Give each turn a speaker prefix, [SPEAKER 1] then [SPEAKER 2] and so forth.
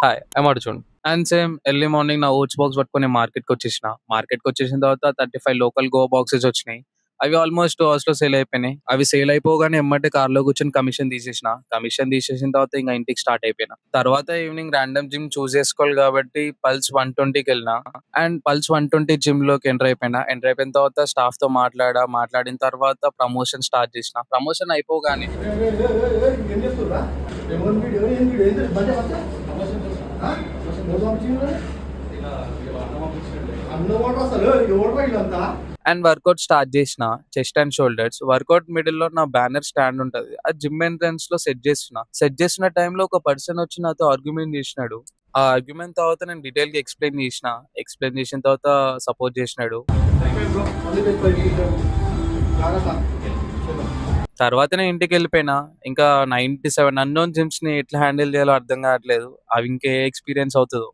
[SPEAKER 1] Hi I'm Arjun. And same early morning నా oats box పట్టుకొని మార్కెట్‌కి వచ్చేసిన తర్వాత 35 లోకల్ గో బాక్సెస్ వచ్చినాయి. అవి ఆల్మోస్ట్ 2 అవర్స్‌లో సేల్ అయిపోయినాయి. అవి సేల్ అయిపోగానే ఎమ్మటే కార్‌లో కూర్చొని కమిషన్ తీసేసిన తర్వాత ఇంక ఇంటికి స్టార్ట్ అయిపోయినా. తర్వాత ఈవినింగ్ రాండమ్ జిమ్ చూజ్ చేసుకోవాలి కాబట్టి పల్స్ 120కెళ్ళినా. అండ్ పల్స్ 120 జిమ్‌లోకి ఎంటర్ అయిపోయిన తర్వాత స్టాఫ్‌తో మాట్లాడిన తర్వాత ప్రమోషన్ స్టార్ట్ చేసిన. ప్రమోషన్ అయిపోగానే
[SPEAKER 2] ఏం చేస్తుర్రా? ఏం వీడియో ఏంది బండి పచ్చ? ఎవరు పంపించిండ్రు? అన్నమాట అసలు ఎవడ్రా వీళ్ళంతా?
[SPEAKER 1] అండ్ వర్కౌట్ స్టార్ట్ చేసిన. చెస్ట్ అండ్ షోల్డర్స్ వర్కౌట్ మిడిల్‌లో నా బ్యానర్ స్టాండ్ ఉంటది. అది జిమ్ ఎంట్రన్స్‌లో సెట్ చేసిన టైంలో ఒక పర్సన్ వచ్చి నాతో ఆర్గ్యుమెంట్ చేసినాడు. ఆ ఆర్గ్యుమెంట్ తర్వాత నేను డీటెయిల్‌గా ఎక్స్‌ప్లెయిన్ చేసిన తర్వాత సపోర్ట్ చేసినాడు.
[SPEAKER 2] మళ్ళీ పెట్టుకో జాగ్రత్త.
[SPEAKER 1] తర్వాత నేను ఇంటికెళ్ళిపోయినా. ఇంకా 97 అన్నోన్ జిమ్స్‌ని ఎట్లా హ్యాండిల్ చేయాలో అర్థం కావట్లేదు. అవి ఇంకా ఏ ఎక్స్‌పీరియన్స్ అవుతదో.